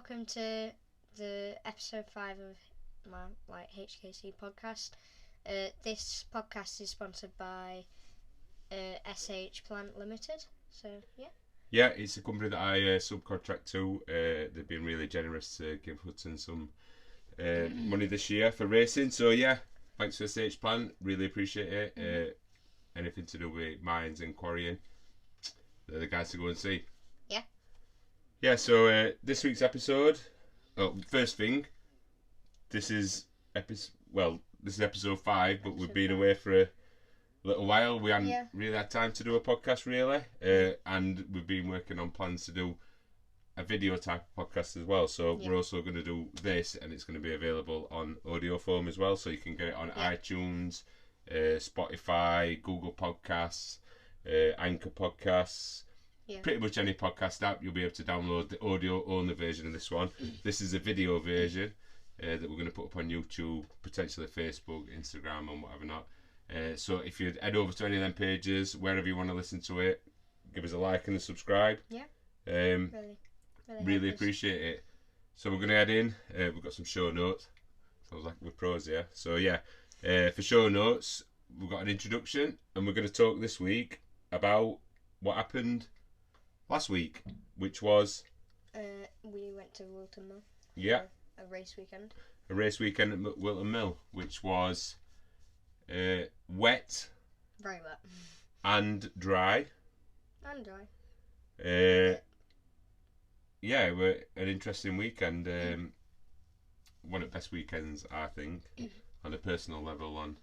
welcome to the episode 5 of my HKC podcast. This podcast is sponsored by SH Plant Limited. So yeah. Yeah, it's a company that I subcontract to. They've been really generous to give Hudson some money this year for racing. So yeah, thanks to SH Plant. Really appreciate it. Anything to do with mines and quarrying, they're the guys to go and see. Yeah, so this week's episode, first thing, this is episode 5, but we've been away for a little while. We haven't really had time to do a podcast, really, and we've been working on plans to do a video type of podcast as well. So we're also going to do this, and it's going to be available on audio form as well, so you can get it on iTunes, Spotify, Google Podcasts, Anchor Podcasts. Yeah. Pretty much any podcast app, you'll be able to download the audio only version of this one. This is a video version that we're going to put up on YouTube, potentially Facebook, Instagram, and whatever not. So if you'd head over to any of them pages, wherever you want to listen to it, give us a like and a subscribe. Yeah. Really appreciate it. So we're going to head in. We've got some show notes. Sounds like we're pros, yeah. So yeah, for show notes, we've got an introduction, and we're going to talk this week about what happened last week, which was we went to Whilton Mill. Yeah. A race weekend. A race weekend at Whilton Mill, which was wet. Very wet. And dry. And dry. Yeah, it was an interesting weekend. One of the best weekends, I think, on a personal level, on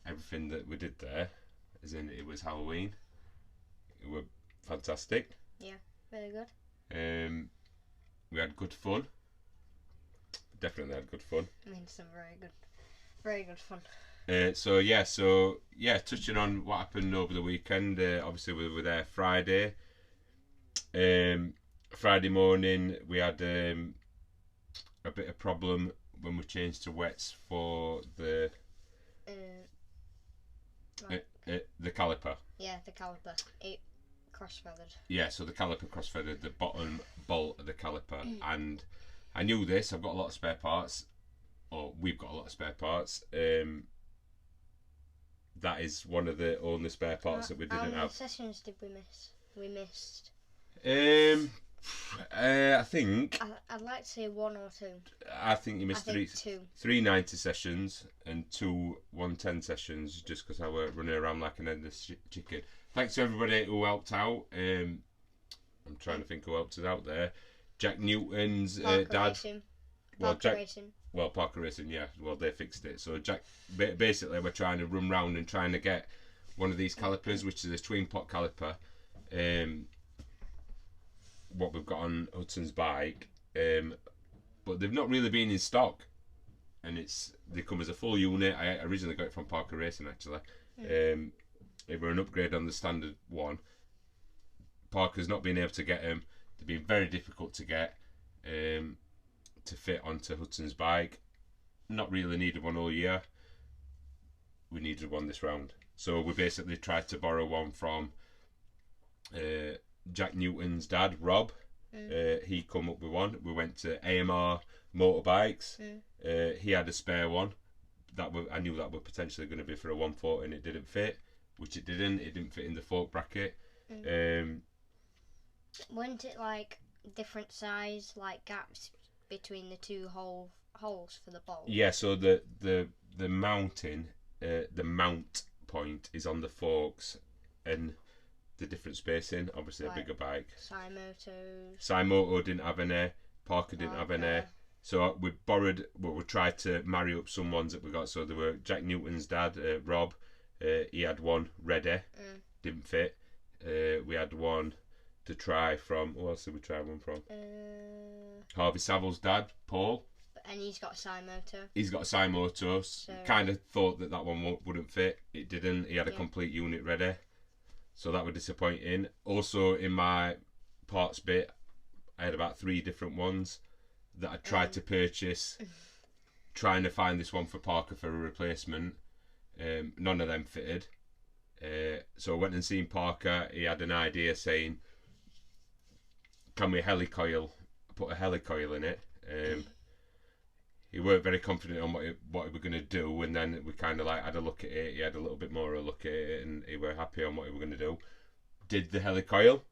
everything that we did there. As in, it was Halloween. It was fantastic. Yeah, very good. We had good fun. Definitely had good fun. I mean, some very good fun. So touching on what happened over the weekend. Obviously, we were there Friday. Friday morning, we had a bit of problem when we changed to wets for the caliper. Yeah, the caliper. It cross-feathered. Yeah, so the caliper cross-feathered the bottom bolt of the caliper, and I knew this. I've got a lot of spare parts, or we've got a lot of spare parts. That is one of the only spare parts that we didn't have. How many sessions did we miss? We missed. I think. I'd like to say 1 or 2. I think you missed two. 3 90 sessions and 2 110 sessions, just because I were running around like an endless chicken. Thanks to everybody who helped out. I'm trying to think who helped us out there. Jack Newton's dad. Parker Racing. Well, Parker Racing, yeah. Well, they fixed it. So Jack, basically, we're trying to run round and trying to get one of these calipers, which is a twin pot caliper. What we've got on Hudson's bike, but they've not really been in stock, and they come as a full unit. I originally got it from Parker Racing, actually. They were an upgrade on the standard one. Parker's not been able to get them. They've been very difficult to get to fit onto Hudson's bike. Not really needed one all year. We needed one this round, so we basically tried to borrow one from Jack Newton's dad, Rob. He come up with one. We went to AMR Motorbikes. He had a spare one. I knew that were potentially going to be for a 140, and it didn't fit, which it didn't. It didn't fit in the fork bracket. Weren't it like different size, like gaps between the two holes for the bolt? Yeah. So the mounting, the mount point is on the forks, and the different spacing. Obviously, like a bigger bike. Simoto didn't have any. Parker didn't have any. So we borrowed. Well, we tried to marry up some ones that we got. So there were Jack Newton's dad, Rob. He had one ready. Didn't fit. We had one to try from. Who else did we try one from? Harvey Saville's dad, Paul. And he's got a Simoto. He's got a Simoto. So kind of thought that one wouldn't fit. It didn't. He had a complete unit ready. So that was disappointing. Also, in my parts bit, I had about 3 different ones that I tried to purchase, trying to find this one for Parker for a replacement. None of them fitted. So I went and seen Parker. He had an idea saying, can we helicoil I put a helicoil in it. He weren't very confident on what he were going to do, and then we kind of like had a look at it. He had a little bit more of a look at it, and he were happy on what he were going to do. Did the helicoil.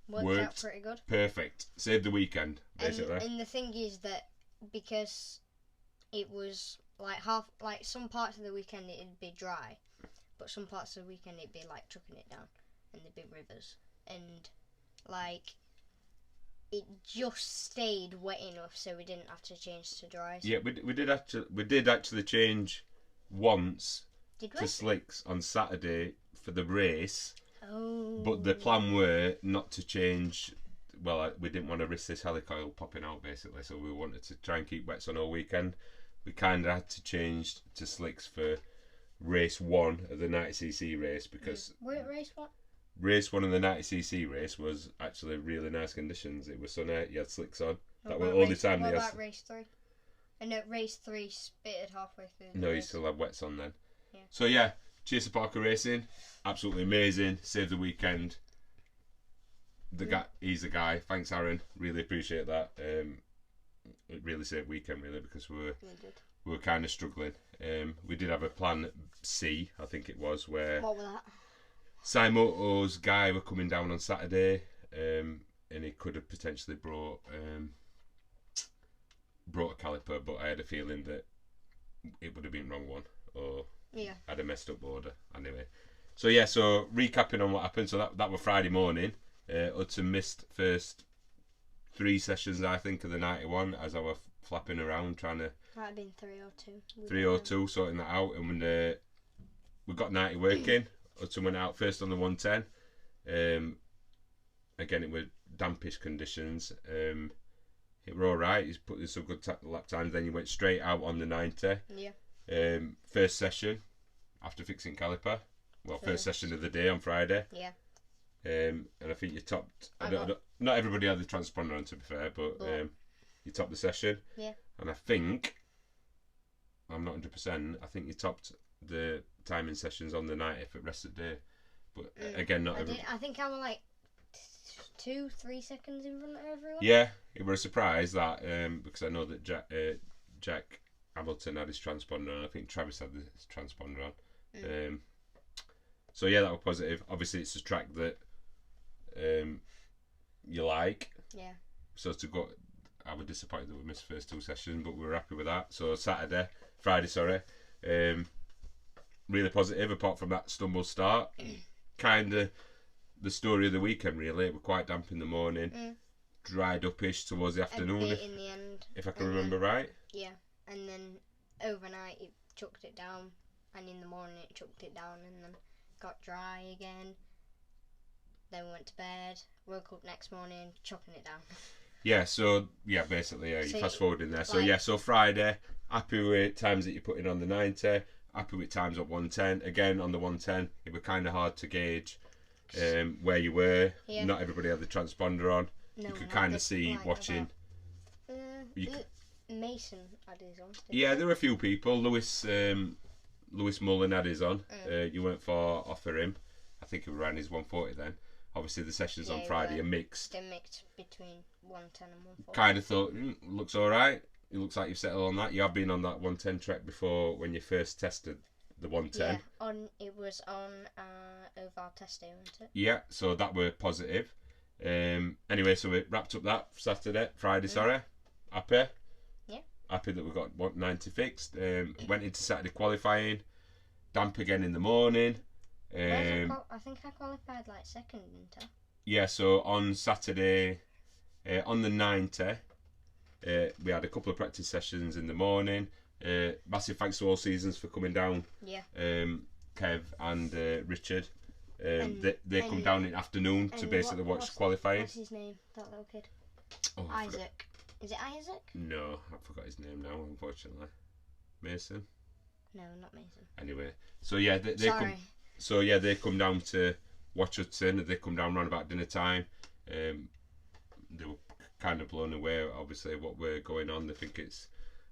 Worked out pretty good. Perfect. Saved the weekend, basically. And the thing is that because it was like some parts of the weekend it'd be dry, but some parts of the weekend it'd be like chucking it down, and there'd be rivers, and like it just stayed wet enough so we didn't have to change to dry. Yeah, we did actually change once to slicks on Saturday for the race. Oh. But the plan were not to change. Well, we didn't want to risk this helicoil popping out, basically, so we wanted to try and keep wets on all weekend. We kind of had to change to slicks for race 1 of the 90cc race because. Were it race 1? Race 1 of the 90cc race was actually really nice conditions. It was sunny, you had slicks on. That was all the time. What about race 3? And no, race 3 spitted halfway through. No, you still had wets on then. Yeah. So yeah, cheers to Parker Racing. Absolutely amazing. Saved the weekend. He's the guy. Thanks, Aaron. Really appreciate that. It really saved weekend really because we were kind of struggling. We did have a plan C, I think it was, where what was that? Simoto's guy were coming down on Saturday, and he could have potentially brought a caliper, but I had a feeling that it would have been wrong one or had a messed up order anyway. So yeah, so recapping on what happened. So that was Friday morning. Hudson missed first 3 sessions, I think, of the 91 as I was flapping around trying to. Might have been 3 or 2. 3 or 2, sorting that out, and when we got 90 working, Hudson went out first on the 110. Again, it were dampish conditions. It were all right. He's put in some good lap times. Then he went straight out on the 90. Yeah. First session after fixing caliper. Well, first session of the day on Friday. Yeah. And I think you topped. Not everybody had the transponder on, to be fair, but you topped the session. Yeah. And I think I'm not 100%. I think you topped the timing sessions on the 90 for the rest of the day. But again, not everybody. I think I was like 2-3 seconds in front of everyone. Yeah, it was a surprise that because I know that Jack Hamilton had his transponder on. I think Travis had his transponder on. So yeah, that was positive. Obviously, it's a track that you like. Yeah. So I was disappointed that we missed the first 2 sessions, but we were happy with that. So Friday, really positive. Apart from that stumble start, kind of the story of the weekend. Really, it was quite damp in the morning, dried up-ish towards the afternoon. A bit in the end, if I can remember right. Yeah, and then overnight it chucked it down, and in the morning it chucked it down, and then got dry again. Then we went to bed, woke up next morning, chucking it down. Yeah, so yeah, basically, you fast forward in there. So yeah, so Friday, happy with times that you put in on the 90, happy with times at 110. Again, on the 110, it was kind of hard to gauge where you were. Yeah. Not everybody had the transponder on. No, you could kind of see watching. Mason had his on. Yeah, there were a few people. Lewis Mullen had his on. You weren't far off of him. I think he was around his 140 then. Obviously, the sessions on Friday are mixed. They're mixed between 110 and 140. Kind of thought, looks all right. It looks like you've settled on that. You have been on that 110 track before when you first tested the 110. Yeah, it was on Oval test day, wasn't it? Yeah, so that were positive. Anyway, so we wrapped up that Friday, sorry. Happy? Yeah. Happy that we got 190 fixed. Went into Saturday qualifying. Damp again in the morning. I think I qualified like second, didn't I? Yeah, so on Saturday, on the 90, we had a couple of practice sessions in the morning. Massive thanks to All Seasons for coming down. Yeah. Kev and Richard. They come down in the afternoon to basically watch qualifying. What's his name? That little kid. Oh, Isaac. Is it Isaac? No, I forgot his name now, unfortunately. Mason? No, not Mason. Anyway, so yeah, they come down to watch Hudson. They come down around about dinner time. They were kind of blown away, obviously, what we're going on. They think it's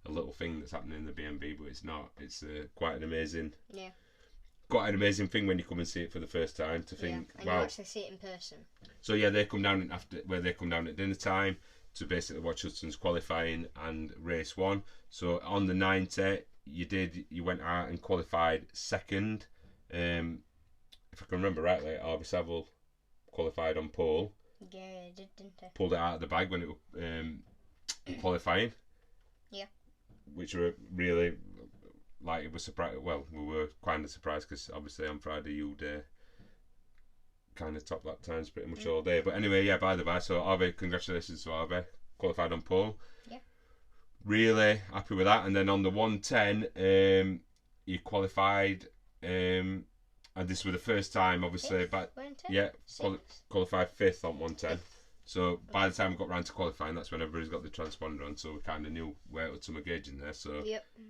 a little thing that's happening in the B&B, but it's not. It's quite an amazing thing when you come and see it for the first time. To think, and you actually see it in person. So yeah, they come down they come down at dinner time. to basically watch Hudson's qualifying and race 1. So on the 90, you went out and qualified second. If I can remember rightly, Harvey Saville qualified on pole. Yeah, I did, didn't I? Pulled it out of the bag when it was qualifying. Yeah. Which were really, like, it was surprised. Well, we were kind of surprised because obviously on Friday you'd kind of top lap times pretty much all day. But anyway, yeah, by the by, so Harvey, congratulations to Harvey, qualified on pole. Yeah. Really happy with that. And then on the 110, you qualified, and this was the first time, obviously, but yeah, qualified 5th on 110. So by the time we got round to qualifying, that's when everybody's got the transponder on, so we kind of knew where Hudson were gauging there. So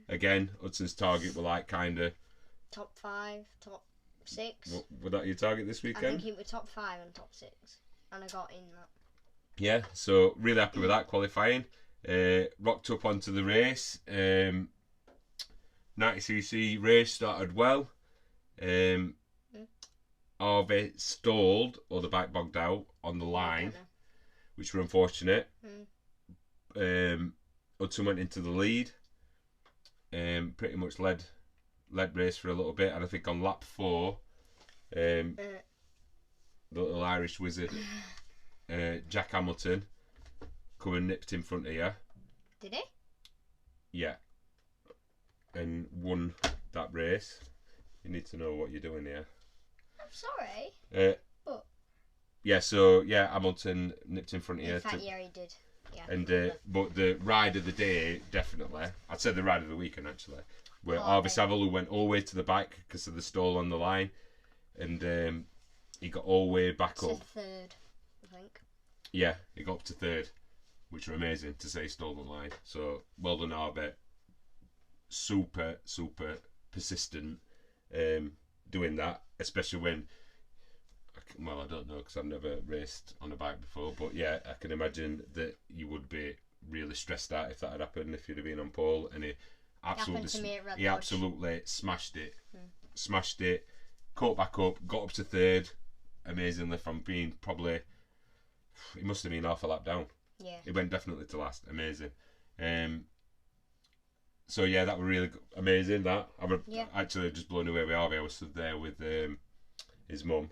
again, Hudson's target were like kind of top 5, top 6. Was that your target this weekend? I think it was top 5 and top 6, and I got in that. Yeah, so really happy with that qualifying. Rocked up onto the race. 90cc race started well. Harvey stalled, or the bike bogged out on the line, which were unfortunate. Hudson went into the lead. Pretty much led race for a little bit, and I think on lap 4, the little Irish wizard, Jack Hamilton, come and nipped in front of you. Did he? Yeah. And won that race. You need to know what you're doing here. I'm sorry. But yeah, so yeah, Hamilton nipped in front of you. In fact, yeah, he did. Yeah. And but the ride of the day, definitely, I'd say the ride of the weekend actually, where Harvey Saville, who went all the way to the back because of the stall on the line, and he got all the way back up. To 3rd, I think. Yeah, he got up to 3rd, which were amazing to say he stole the line. So well done, Harvey. Super persistent doing that, especially when, well, I don't know because I've never raced on a bike before, but yeah, I can imagine that you would be really stressed out if that had happened, if you'd have been on pole. And he absolutely smashed it, caught back up, got up to 3rd amazingly from being probably, he must have been half a lap down. Yeah, it went definitely to last. Amazing. So yeah, that was really amazing. That I was actually just blown away with Harvey. I was stood there with his mum.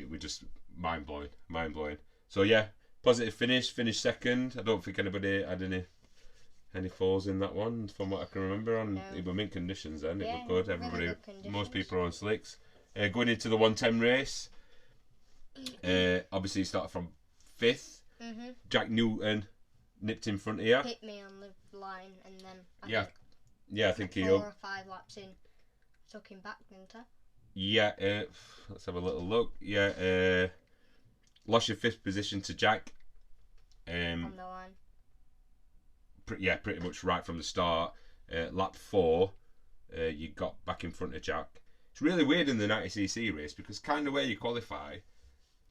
We just mind blowing. So yeah, positive finish. Finished second. I don't think anybody had any falls in that one, from what I can remember. It were mint conditions then. It was good. Everybody, really good most people are on slicks. Going into the 110 race. Obviously, he started from 5th. Jack Newton nipped in front of you. Hit me on the line, and then I think he 4 or 5 laps in, took him back, didn't I? Yeah, let's have a little look. Yeah, lost your 5th position to Jack. On the line. Pretty much right from the start. Lap 4, you got back in front of Jack. It's really weird in the 90cc race because kind of where you qualifying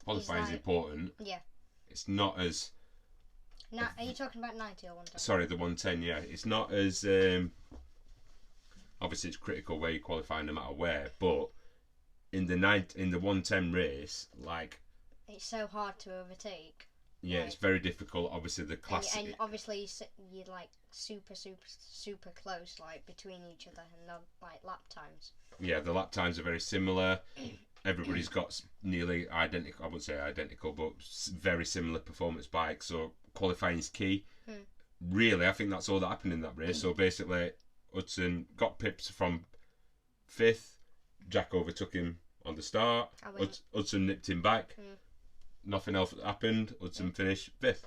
is important. Yeah. It's not as. Are you talking about 90 or 110? Sorry, the 110. Yeah, it's not as. Obviously, it's critical where you qualify no matter where, but in the 110 race, like. It's so hard to overtake. Yeah, it's very difficult. Obviously, the class. And obviously, you're like super close, like between each other, and the like lap times. Yeah, the lap times are very similar. Everybody's got nearly identical. I wouldn't say identical, but very similar performance bikes. So qualifying is key. Really, I think that's all that happened in that race. So basically, Hudson got pipped from 5th. Jack overtook him on the start. Hudson nipped him back. Nothing else happened. Hudson finished 5th.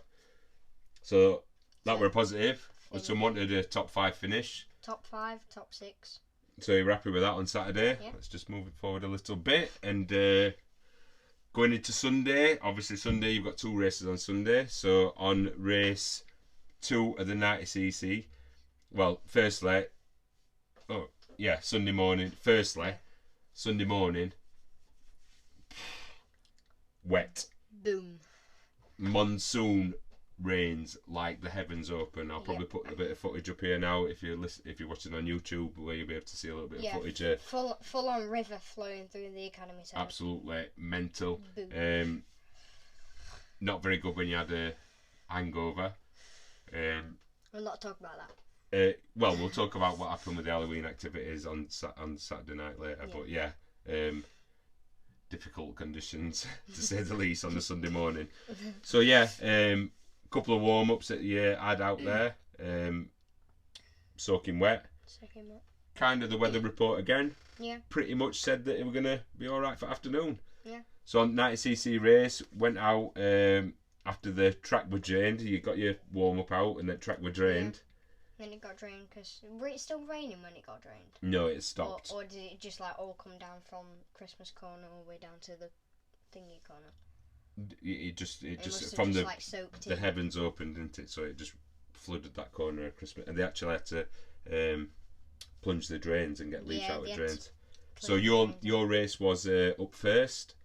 So that were a positive. Hudson wanted a top 5 finish. Top 5, top 6. So you're happy with that on Saturday? Yeah. Let's just move it forward a little bit. And going into Sunday, obviously Sunday you've got 2 races on Sunday. So on race 2 of the 90cc, well, firstly, Sunday morning. Sunday morning, wet. Boom. Monsoon rains like the heavens open. I'll probably put a bit of footage up here now if you're watching on YouTube, where you'll be able to see a little bit of footage. Full on river flowing through the academy turn. Absolutely mental. Boom. Not very good when you had hangover. We'll not talk about that. Well, we'll talk about what happened with the Halloween activities on Saturday night later. But yeah, difficult conditions to say the least on the Sunday morning. So yeah, couple of warm ups that you had out there, soaking wet. Kind of the weather report again. Yeah. Pretty much said that it were gonna be all right for afternoon. Yeah. So on 90cc race, went out after the track were drained. You got your warm up out, and the track were drained. Yeah. Then it got drained because it's still raining when it got drained. No, it stopped. Or did it just like all come down from Christmas corner all the way down to the thingy corner? It just from the like soaked the in. heavens opened, didn't it? So it just flooded that corner of Christmas, and they actually had to plunge the drains and get leach out of drains. So your race was up first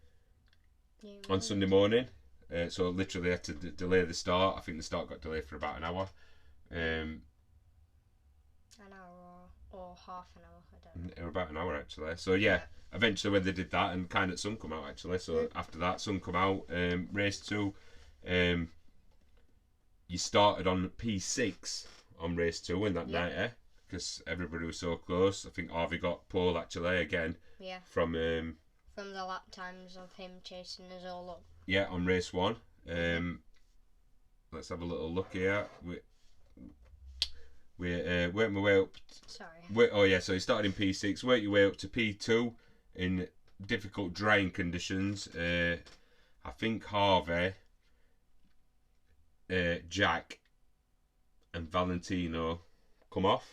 on Sunday morning. So literally had to delay the start. I think the start got delayed for about an hour. An hour or half an hour, I don't know. Or about an hour actually. So yeah, eventually when they did that, and kind of sun come out actually. So after that, sun come out. Race 2, you started on P6 on race 2 in that night, because everybody was so close. I think Harvey got pole actually again. Yeah. From the lap times of him chasing us all up. Yeah, on race 1. Let's have a little look here. We worked my way up. So you started in P6, worked your way up to P2 in difficult drying conditions. I think Harvey, Jack, and Valentino come off.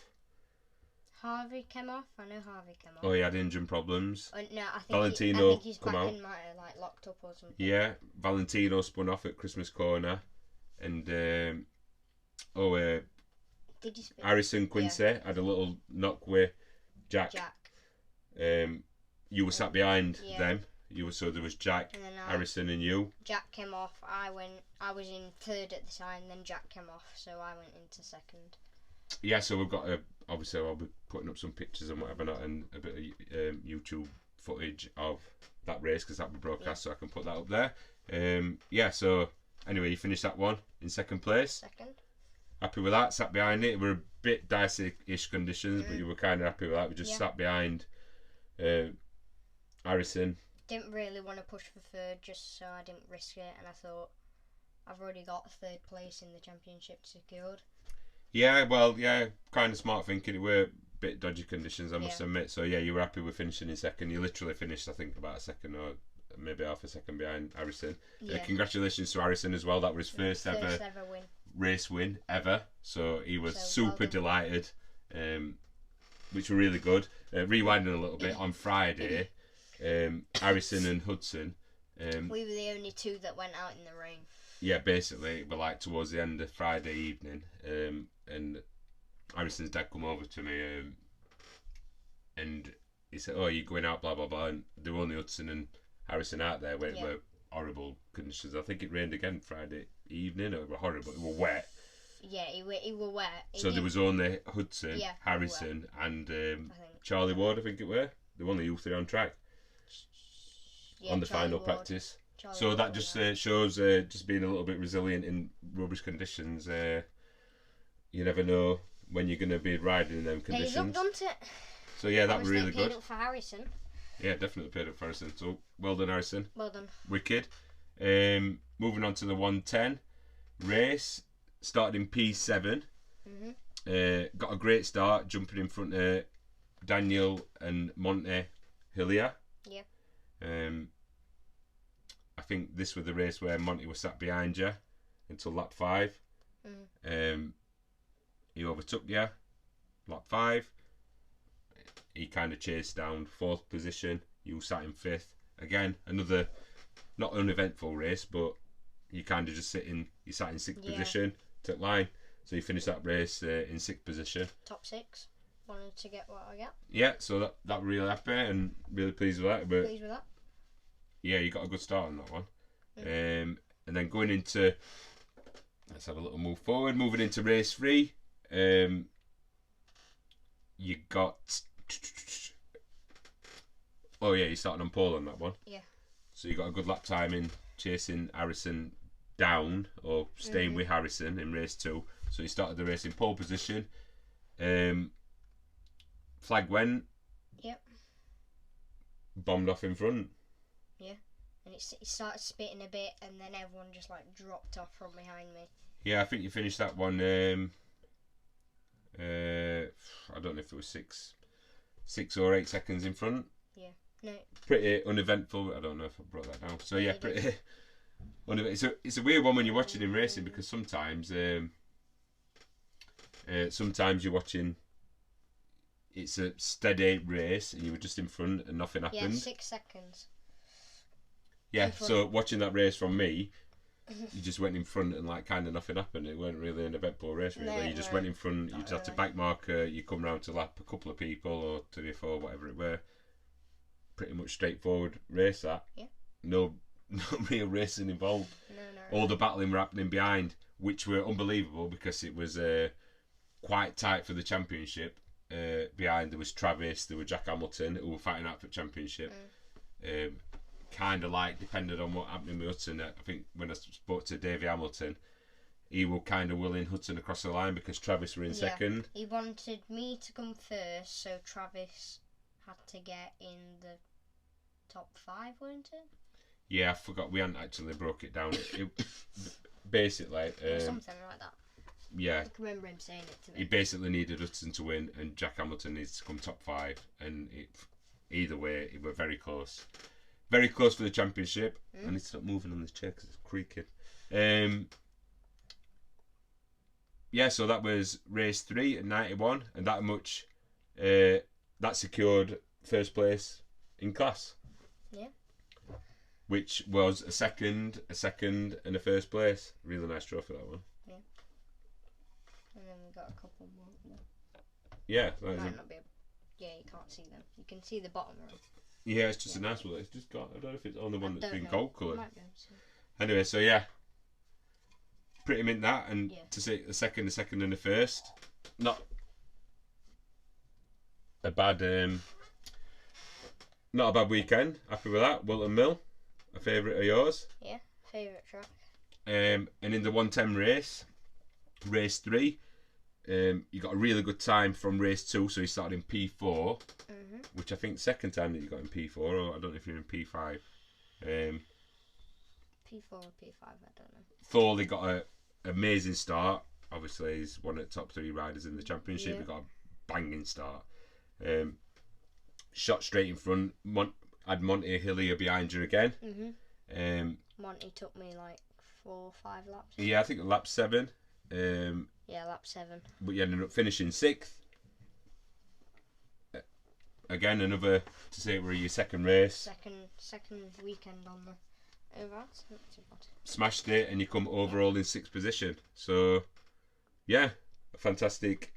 Harvey came off. I know Harvey came off. Oh, he had engine problems. No, I think Valentino his come back out. end might have like locked up or something. Yeah, Valentino spun off at Christmas corner, and Did you spin? Harrison Quincy had a little knock with Jack. You were sat behind them. So there was Jack, Harrison, and you. Jack came off. I was in third at the time. Then Jack came off, so I went into second. Yeah, so we've got obviously I'll be putting up some pictures and whatever, and a bit of YouTube footage of that race because that will be broadcast, so I can put that up there. So anyway, you finished that one in second place. Second. Happy with that? Sat behind it. We were a bit dicey-ish conditions, but you were kind of happy with that. We just sat behind Harrison. Didn't really want to push for third, just so I didn't risk it, and I thought I've already got third place in the championship secured. Yeah, well, kind of smart thinking. It were a bit dodgy conditions, I must admit. So yeah, you were happy with finishing in second. You literally finished, I think, about a second or maybe half a second behind Harrison. Yeah. Congratulations to Harrison as well. That was his first ever win. Race win ever. So he was super delighted, which were really good. Rewinding a little bit, on Friday, Harrison and Hudson. We were the only two that went out in the rain. Yeah, basically, but like towards the end of Friday evening, and Harrison's dad come over to me, and he said, "Oh, you're going out, blah blah blah." And there were only Hudson and Harrison out there where it were horrible conditions. I think it rained again Friday evening. It was horrible. It was wet. Yeah, it was wet. So there was only Hudson, Harrison, and Charlie Ward. I think it were. There were only you three on track on the Charlie final Ward. Practice. Charlie so that Ward just shows just being a little bit resilient in rubbish conditions. You never know when you're going to be riding in them conditions. Pays up, doesn't it? So yeah, that was really paid good. Up for Harrison. Yeah, definitely paid up for Harrison. So well done, Harrison. Well done. Wicked. Moving on to the 110 race. Started in P7. Got a great start, jumping in front of Daniel and Monte Hillier. Yeah. I think this was the race where Monty was sat behind you until lap 5. He overtook you, lap 5. He kind of chased down 4th position. You sat in 5th. Again, another not uneventful race, but you kind of just sat in 6th position, took line. So you finished that race in 6th position. Top 6. Wanted to get what I got. Yeah, so that really happy and really pleased with that. But pleased with that. Yeah, you got a good start on that one. And then going into, let's have a little move forward. Moving into race 3, you got. Oh yeah, you started on pole on that one. Yeah. So you got a good lap time in chasing Harrison, down or staying with Harrison in race 2. So he started the race in pole position. Flag went. Yep. Bombed off in front. Yeah. And it started spitting a bit, and then everyone just like dropped off from behind me. Yeah, I think you finished that one. I don't know if it was 6 or 8 seconds in front. Yeah. No. Pretty uneventful. I don't know if I brought that down. So yeah, pretty. It's a weird one when you're watching him racing, because sometimes you're watching. It's a steady race, and you were just in front, and nothing happened. Yeah, 6 seconds. Yeah, so watching that race from me, you just went in front and like kind of nothing happened. It weren't really an eventful race, really. No, You just went in front. You just had to back marker. You come round to lap a couple of people or 3 or 4, whatever it were. Pretty much straightforward race that. Yeah. No real racing involved. No. All the battling were happening behind, which were unbelievable because it was quite tight for the championship. Behind there was Travis, there was Jack Hamilton who were fighting out for championship. Kind of like depended on what happened with Hudson. I think when I spoke to Davey Hamilton, he was kind of willing Hudson across the line because Travis were in second. He wanted me to come first, so Travis had to get in the top 5, weren't it? Yeah, I forgot we hadn't actually broke it down. Basically, something like that. Yeah, I can remember him saying it to me. He basically needed Hudson to win, and Jack Hamilton needs to come top 5, and either way, it were very close. Very close for the championship. I need to stop moving on this chair because it's creaking. Yeah, so that was race 3 at 91, and that secured first place in class. Yeah. Which was a second, and a first place. Really nice trophy, that one. Yeah. And then we got a couple more. Yeah. Might not be. Yeah, you can't see them. You can see the bottom row. Yeah, it's just a nice one. It's just got. I don't know if it's on the one that's been gold coloured. Might be able to. Anyway, so yeah, pretty mint that, and to say a second, and a first, not a bad, not a bad weekend. Happy with that. Whilton Mill, a favourite of yours. Yeah, favourite track. And in the 110 race 3, you got a really good time from race 2, so you started in P4, which I think second time that you got in P4, or I don't know if you're in P5. P4 or P5, I don't know. Thorley got an amazing start. Obviously, he's one of the top 3 riders in the championship. Yeah. He got a banging start. Shot straight in front. Had Monty Hillier behind you again. Monty took me like 4 or 5 laps. Yeah, I think lap 7. Yeah, lap 7. But you ended up finishing 6th. Again, another to say it were your second race. Second weekend on the oval. Not too bad. Smashed it, and you come overall in 6th position. So, yeah, a fantastic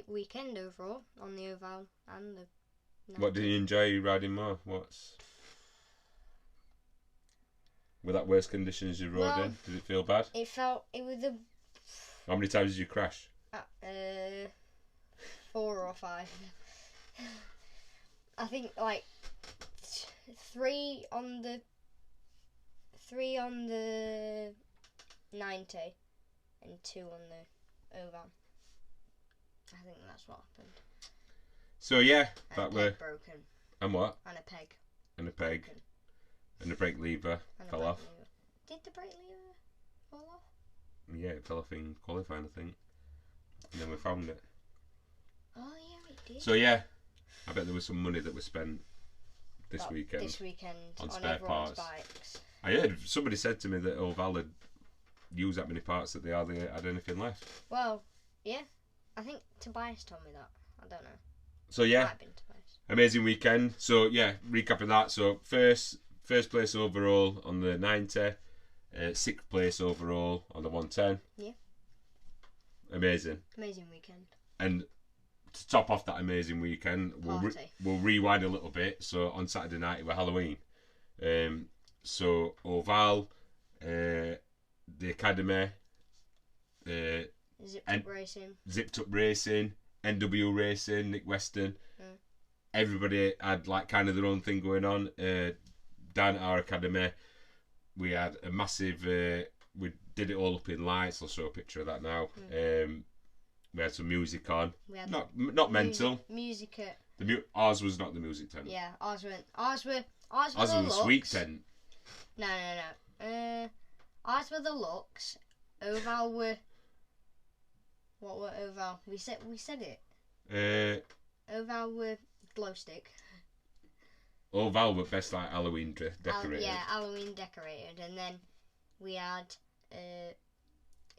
weekend overall on the oval and the. What did you enjoy riding more? Were that worse conditions you rode in? Did it feel bad? It was the. How many times did you crash? 4 or 5. I think like 3 on the 90 and 2 on the oval. I think that's what happened. So yeah, and that a were peg broken. And what? And a peg. And a peg. Broken. And the brake lever fell off. Lever. Did the brake lever fall off? Yeah, it fell off in qualifying, I think. And then we found it. Oh yeah, it did. So yeah, I bet there was some money that was spent this weekend on spare parts. Bikes. I heard somebody said to me that Oval had used that many parts that they hardly had anything left. Well, yeah, I think Tobias told me that. I don't know. So yeah, Might have been Tobias. Amazing weekend. So yeah, recapping that. So first place overall on the 90, 6th place overall on the 110. Yeah. Amazing weekend. And to top off that amazing weekend, we'll rewind a little bit. So on Saturday night it was Halloween. So Oval, the Academy, Zipped Up Racing, NW Racing, Nick Weston. Everybody had like kind of their own thing going on. Down at our academy, we had a massive. We did it all up in lights. I'll show a picture of that now. We had some music on. We had Not mental. Music at. Ours was not the music tent. Yeah, ours were the sweet tent. No. Ours were the looks. Oval were. What were Oval? We said it. Oval were glow stick. Oval were best like Halloween decorated. Halloween decorated, and then we had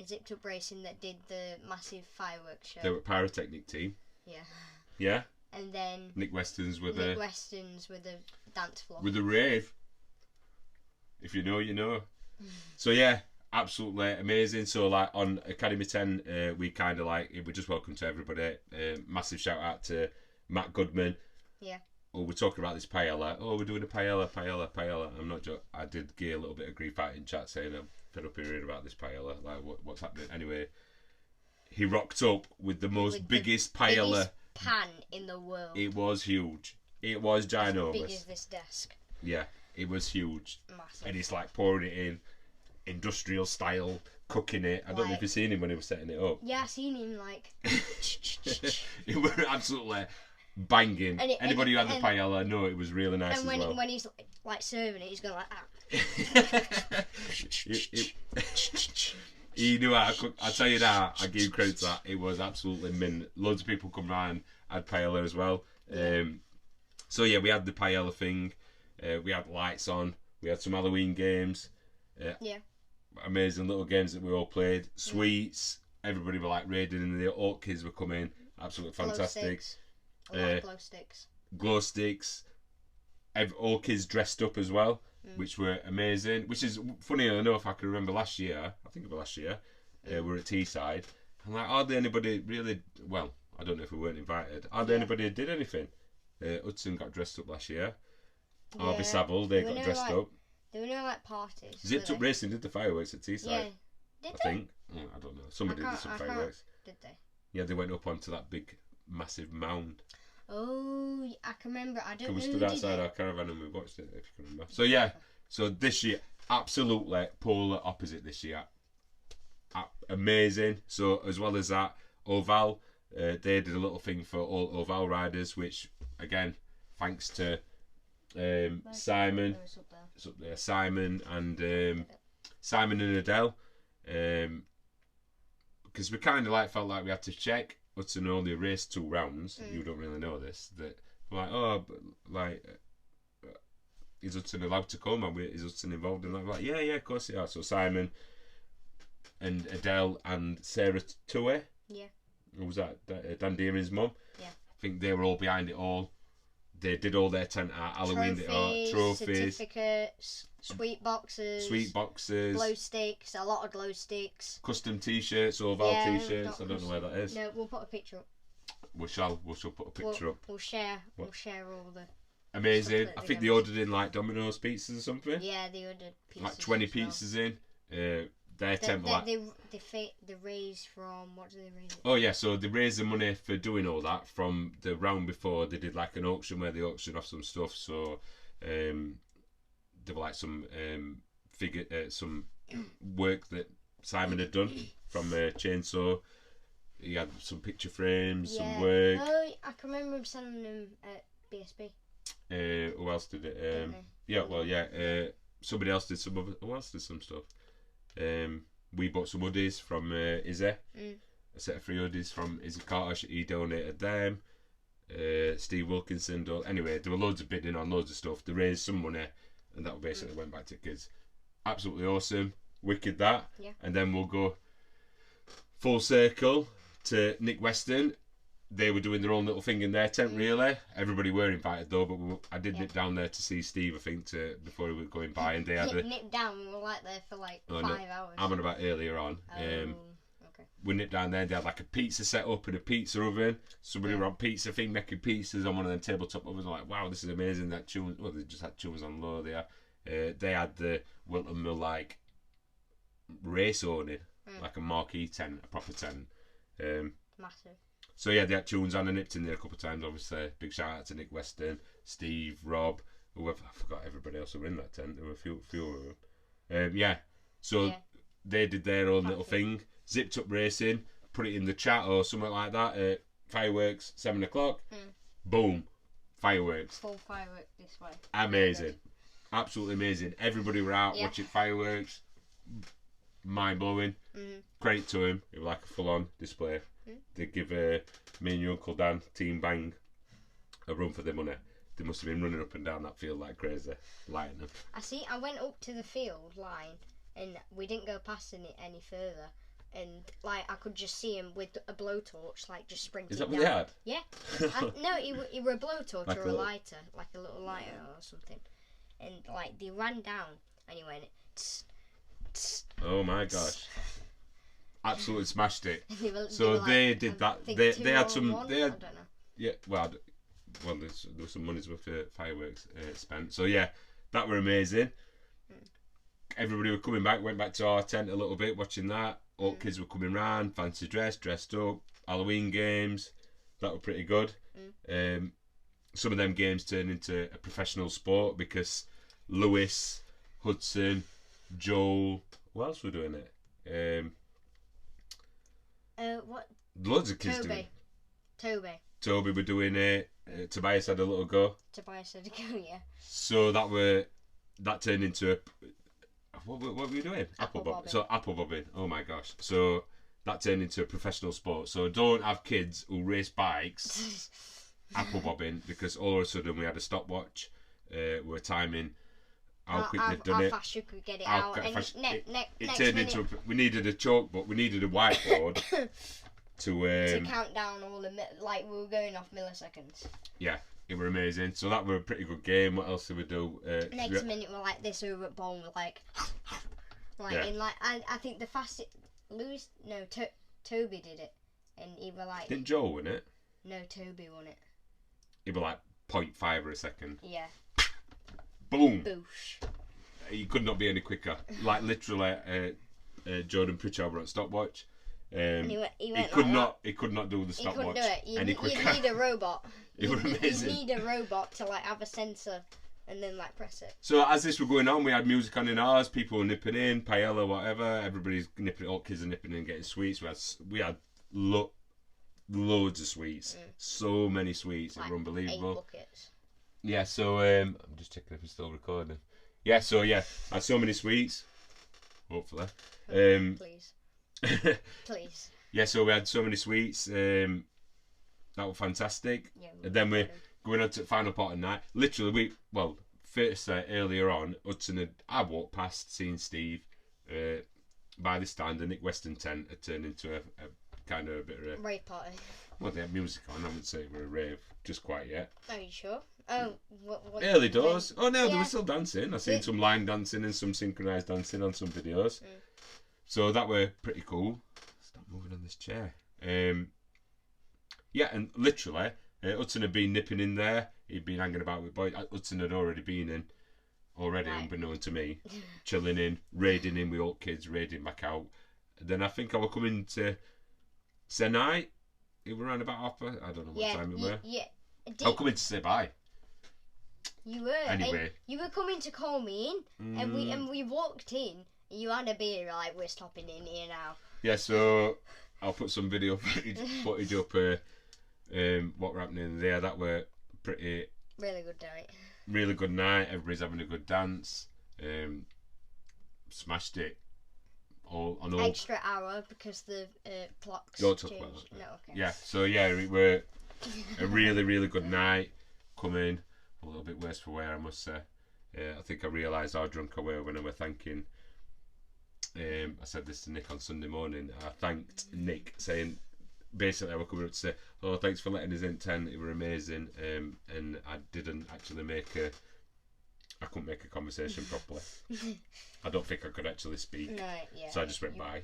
Zipped Up Racing that did the massive fireworks show. They were pyrotechnic team. Yeah. Yeah. And then Nick Weston's with the dance floor. With the rave. If you know, you know. So yeah, absolutely amazing. So like on Academy 10, we kind of like we just welcome to everybody. Massive shout out to Matt Goodman. Yeah. Oh, we're talking about this paella. Oh, we're doing a paella. I'm not joking. I did get a little bit of grief out in chat saying I'm fed up hearing about this paella. Like what's happening? Anyway, he rocked up with the biggest paella. Biggest pan in the world. It was huge. It was ginormous. As big as this desk. Yeah, it was huge. Massive. And he's like pouring it in, industrial style, cooking it. I don't know if you've seen him when he was setting it up. Yeah, I seen him like. It was absolutely banging. Anybody who had the paella, know it was really nice and as well. And when he's like serving it, he's going like that. He knew how to cook. I tell you that, I give credit to that. It was absolutely mint. Loads of people come round, had paella as well. So yeah, we had the paella thing. We had lights on. We had some Halloween games. Amazing little games that we all played. Sweets. Everybody were like raiding in the old kids were coming. Absolutely fantastic. Glow sticks. Glow sticks. All kids dressed up as well, which were amazing. Which is funny enough, I can remember last year. I think it was last year. We were at Teesside, and like hardly anybody really. Well, I don't know if we weren't invited. Hardly anybody did anything. Hudson got dressed up last year. Harvey Saville, they got dressed up. There were no like parties. Zipped Up Racing did the fireworks at Teesside. Yeah. Did I think. I don't know. Somebody did some fireworks. Did they? Yeah, they went up onto that big, massive mound. Oh, I can remember. I don't know. We stood outside our caravan and we watched it, if you can remember. So yeah, so this year, absolutely polar opposite this year. Amazing. So as well as that, Oval, they did a little thing for all Oval riders, which again, thanks to Simon. It's up there. Simon and Adele. Because we kind of like felt like we had to check. Hudson only raced 2 rounds. You don't really know this. That we're like, oh, but like, is Hudson allowed to come? Is Hudson involved in that? We're like, yeah, of course they are. So Simon and Adele and Sarah Tue. Yeah. Who was that? Dan Deering's mum. Yeah. I think they were all behind it all. They did all their tent art, Halloween trophies, certificates, sweet boxes, glow sticks, a lot of glow sticks, custom T-shirts, Oval T-shirts. I don't know where that is. No, we'll put a picture up. We shall put a picture up. We'll share all the. Amazing. I think they ordered in like Domino's pizzas or something. Yeah, they ordered pizzas. Like 20 pizzas in. Their tent they raise from, what do they raise? Oh yeah, so they raised the money for doing all that from the round before. They did like an auction where they auctioned off some stuff. So there were like some some work that Simon had done from a chainsaw. He had some picture frames, some work. Oh, I can remember him selling them at BSB. Who else did it? Somebody else did some. Who else did some stuff? We bought some hoodies from Izzy. A set of 3 hoodies from Izzy Carter. He donated them. Steve Wilkinson. Anyway, there were loads of bidding on loads of stuff. They raised some money, and that basically went back to kids. Absolutely awesome. Wicked that. Yeah. And then we'll go full circle to Nick Weston. They were doing their own little thing in their tent, really. Everybody were invited though, but I did nip down there to see Steve, I think, before he was going by, and they had nip down. We were like there for like 5 hours. I'm on about earlier on. Okay. We nipped down there. They had like a pizza set up and a pizza oven. Somebody were on pizza thing making pizzas on one of them tabletop ovens. I'm like, wow, this is amazing. That tunes. Well, they just had tunes on low there. They had the Whilton Mill like race awning, like a marquee tent, a proper tent. Massive. So yeah, they had tunes on. I nipped in there a couple of times, obviously. Big shout out to Nick Weston, Steve, Rob, whoever. I forgot everybody else who were in that tent. There were a few of them. Yeah. So Yeah. they did their own little Fancy. thing. Zipped Up Racing, put it in the chat or something like that. Fireworks, 7 o'clock. Boom. Fireworks. Full firework this way. Amazing. Absolutely amazing. Everybody were out Yeah. watching fireworks. Mind blowing. Credit to him. It was like a full on display. They give me and your Uncle Dan, Team Bang, a run for their money. They must have been running up and down that field like crazy, lighting them. I went up to the field line and we didn't go past any further. And like I could just see him with a blowtorch, like just sprinting. Is that down. what they had? Yeah. No, he were a blowtorch Like or a a little- lighter, like a little lighter or something. And like they ran down and he went. Tss, tss, Oh my gosh. Absolutely smashed it. they were, So were they like, did I that. think They 2 had or some. 1, They had I don't know. yeah. Well, there was some money's worth of fireworks spent. So yeah, that were amazing. Everybody were coming back. Went back to our tent a little bit, watching that. All kids were coming round, fancy dressed up, Halloween games. That were pretty good. Some of them games turned into a professional sport because Lewis, Hudson, Joel. Who else were doing it? What? Loads of kids doing it. Toby Were doing it. Tobias had a little go. Tobias said to go, yeah. So that turned into a. What were you doing? Apple bobbing. So apple bobbing. Oh my gosh. So that turned into a professional sport. So don't have kids who race bikes apple bobbing because all of a sudden we had a stopwatch. We're timing how quick they've done how it. fast you could get it How out. And fast- it next turned minute, into we needed a chalkboard. We needed a whiteboard to to count down all the like we were going off milliseconds. yeah. It were amazing. So that were a pretty good game. What else did we do? Next minute we're like this over at Bone, like Yeah. and like I think the fastest Toby did it, and he were like Didn't Joel win it? no Toby won it. He were like 0.5 of a second. Yeah. Boom. Boosh. He could not be any quicker. Like literally, Jordan Pritchard were at stopwatch. And he went He like could that. not. He could not do the He couldn't stopwatch do it. any You quicker. need a robot. It were amazing. You need a robot to like have a sensor and then like press it. So as this were going on, we had music on in ours. People were nipping in, paella, whatever. Everybody's nipping. All kids are nipping in, getting sweets. We had loads of sweets. So many sweets. Like it were unbelievable. 8 buckets. Yeah. So I'm just checking if it's still recording. Yeah. So yeah, I had so many sweets. Hopefully. Please. Please. Yeah, so we had so many sweets. That was fantastic. Yeah, And then we're going on to the final part of the night. Literally, first earlier on, I walked past, seeing Steve by the stand. The Nick Weston tent had turned into a kind of a bit of a. Rave party. Well, they had music on. I wouldn't say it were a rave just quite yet. Are you sure? Oh, what Early doors. Oh no, they Yeah. were still dancing. I seen some line dancing and some synchronised dancing on some videos. So that were pretty cool. Stop moving on this chair. Yeah, and literally, Hudson had been nipping in there. He'd been hanging about with boys. Hudson had already been in, Right. unbeknown to me, chilling in, raiding in with all kids, raiding back out. And then I think I was coming to say night. It were around about half. I don't know what time it were. Yeah. I was coming to say bye. You were. Anyway. And you were coming to call me in, and we walked in. You had a beer, like we're stopping in here now. Yeah, so I'll put some video footage up. What were happening there? That were pretty. Really good night. Really good night. Everybody's having a good dance. Smashed it. All. Extra hour because the clocks Don't talk changed. about that. No, okay. Yeah. So yeah, it were a really good night. Coming a little bit worse for wear, I must say. I think I realised how drunk I were when I were thanking. I said this to Nick on Sunday morning. I thanked Nick, saying basically I was coming up to say, "Oh, thanks for letting us in 10. It were amazing." And I didn't actually I couldn't make a conversation properly. I don't think I could actually speak. Right, yeah. So I just went by.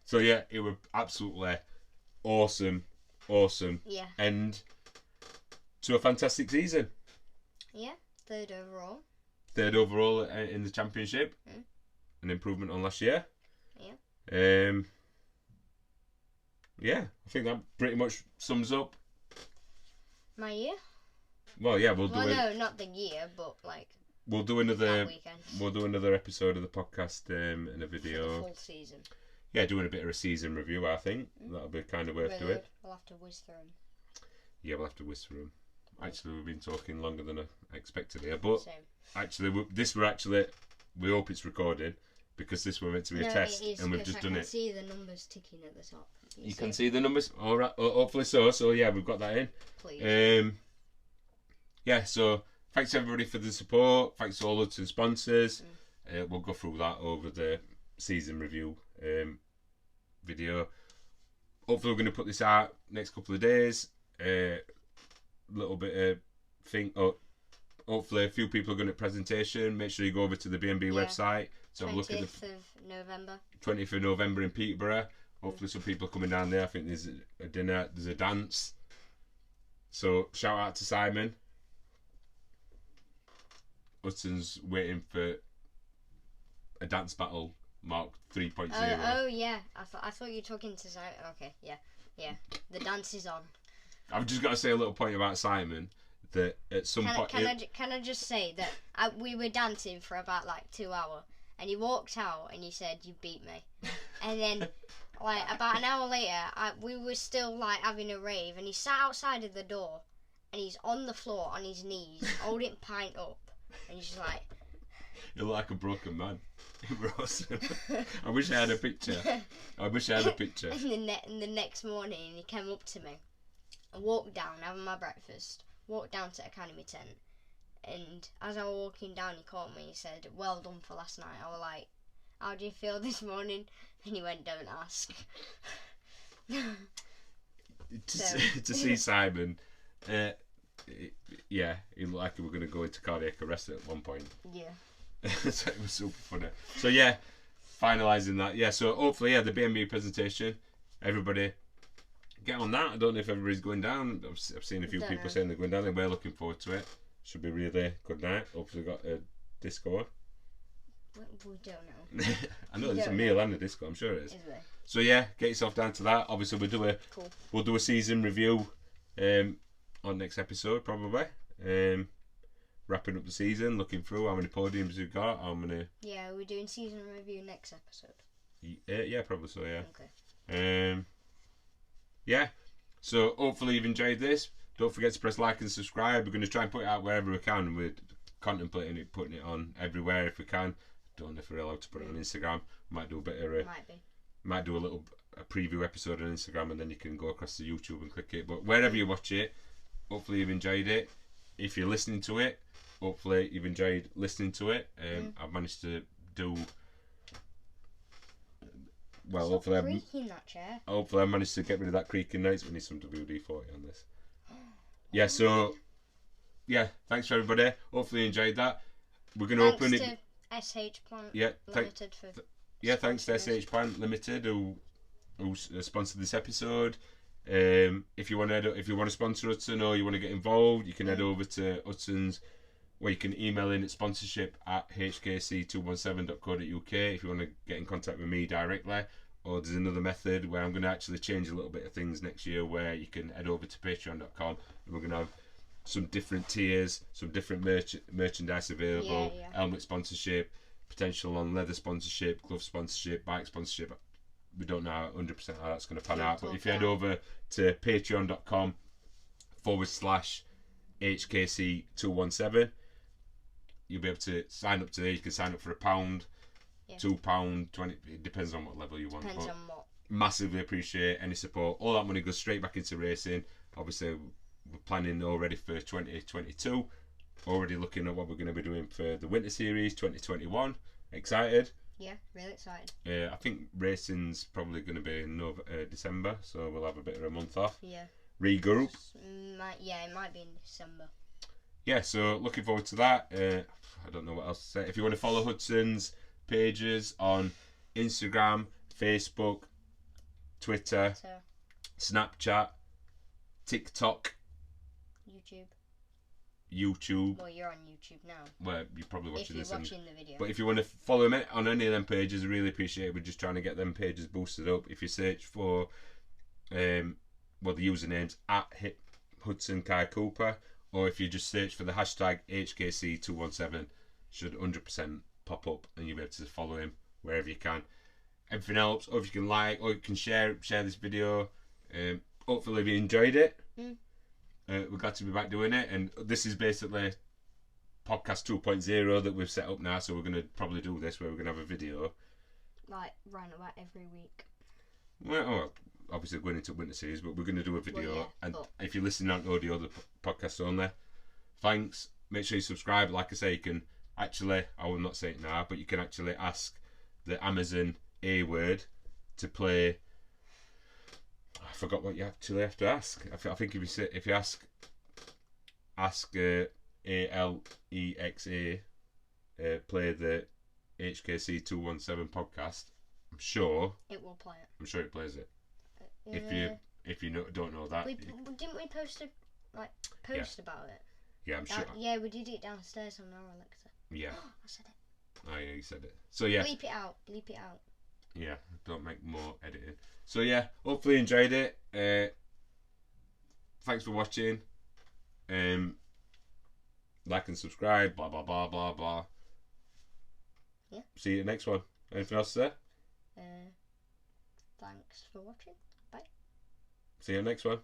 So yeah, it was absolutely awesome Yeah. end to a fantastic season. Yeah. Third overall. Third overall in the championship. An improvement on last year. Yeah. Yeah, I think that pretty much sums up. My year? Well, yeah, we'll do Well, it. no, not the year, but like. we'll do that weekend. We'll do another episode of the podcast and a video. For the full season. Yeah, doing a bit of a season review. I think that'll be kind of worth doing. We'll have to whiz through them. Yeah, we'll have to whiz through them. Actually, we've been talking longer than I expected here, but Same. actually, we hope it's recorded because this were meant to be a test, and we've just done it. I can see the numbers ticking at the top. You can see the numbers. All right, hopefully so. So yeah, we've got that in. Please. Yeah. So thanks everybody for the support. Thanks to all the sponsors. We'll go through that over the season review video. Hopefully, we're going to put this out next couple of days. Little bit of thing. Hopefully, a few people are going to presentation. Make sure you go over to the BNB website. So have a look at the 20th of November. 20th of November in Peterborough. Hopefully, some people are coming down there. I think there's a dinner. There's a dance. So shout out to Simon. Hudson's waiting for a dance battle mark 3.0. Oh yeah, I thought you were talking to Simon. Okay, yeah. The dance is on. I've just got to say a little point about Simon. That at some point, can I just say that we were dancing for about like 2 hours, and he walked out and he said, "You beat me," and then like about an hour later, we were still like having a rave, and he sat outside of the door, and he's on the floor on his knees, holding pint up, and he's just like. You look like a broken man. I wish I had a picture. And the next morning, he came up to me. I walked down, having my breakfast. Walked down to Academy tent, and as I was walking down, he caught me. He said, "Well done for last night." I was like, "How do you feel this morning?" And he went, "Don't ask." To see Simon, yeah, he looked like we were going to go into cardiac arrest at one point. Yeah. So it was super funny. So yeah, finalising that. Yeah, so hopefully, the BNB presentation, everybody get on that. I don't know if everybody's going down. I've seen a few people saying they're going down, and we're looking forward to it. Should be really good night. Hopefully, got a disco on. We don't know. I know there's a meal and a disco. I'm sure it is. Is there? So yeah, get yourself down to that. Obviously, we'll do a season review on next episode probably. Wrapping up the season, looking through how many podiums we've got, how many. Yeah, we're doing season review next episode. Yeah, probably so. Yeah. Okay. Yeah, so hopefully you've enjoyed this. Don't forget to press like and subscribe. We're going to try and put it out wherever we can. We're contemplating putting it on everywhere if we can. Don't know if we're allowed to put it on Instagram. Might do a bit of might do a preview episode on Instagram, and then you can go across to YouTube and click it. But wherever you watch it, hopefully you've enjoyed it. If you're listening to it, hopefully you've enjoyed listening to it. I've managed to do. Well, hopefully I managed to get rid of that creaking noise. We need some WD-40 on this. Yeah, so thanks for everybody. Hopefully you enjoyed that. We're going to open it. Thanks to SH Plant Limited thanks to SH Plant Limited who sponsored this episode. If you want to sponsor Hudson or you want to get involved, you can head over to Hudson's. Where you can email in at sponsorship@hkc217.co.uk if you want to get in contact with me directly. Or there's another method where I'm going to actually change a little bit of things next year where you can head over to patreon.com and we're going to have some different tiers, some different merchandise available, helmet sponsorship, potential on leather sponsorship, glove sponsorship, bike sponsorship. We don't know 100% how that's going to pan out, but if you head over to patreon.com/HKC217, you'll be able to sign up today. You can sign up for £1, £2, 20. It depends on what level you want. Depends on what. Massively appreciate any support. All that money goes straight back into racing. Obviously, we're planning already for 2022. Already looking at what we're going to be doing for the Winter Series 2021. Excited? Yeah, really excited. I think racing's probably going to be in December, so we'll have a bit of a month off. Yeah. Regroup. It might be in December. Yeah, so looking forward to that. I don't know what else to say. If you want to follow Hudson's pages on Instagram, Facebook, Twitter, Snapchat, TikTok, YouTube. Well, you're on YouTube now. Well, you're probably watching the video. But if you want to follow him on any of them pages, I really appreciate it. We're just trying to get them pages boosted up. If you search for, the username's @Hudson Kai Cooper, or if you just search for the hashtag HKC217, should 100% pop up, and you'll be able to follow him wherever you can. Everything helps. Or if you can like, or you can share this video. Hopefully you enjoyed it. We're glad to be back doing it, and this is basically podcast 2.0 that we've set up now. So we're going to probably do this where we're going to have a video like round about every week. Well, obviously going into winter series, but we're going to do a video. Well, yeah, and but if you're listening on audio, the podcast only, thanks. Make sure you subscribe. Like I say, you can actually, I will not say it now, but you can actually ask the Amazon A word to play. I forgot what you actually have to ask. I think if you ask Alexa, play the HKC 217 podcast, I'm sure it will play it. I'm sure it plays it. If you don't know that, didn't we post about it? Yeah, I'm sure. Yeah, we did it downstairs on our Alexa. Yeah. I said it. Oh yeah, you said it. So yeah. Bleep it out. Yeah, don't make more editing. So yeah, hopefully you enjoyed it. Thanks for watching. Like and subscribe. Blah blah blah blah blah. Yeah. See you next one. Anything else to say? Thanks for watching. Bye. See you next one.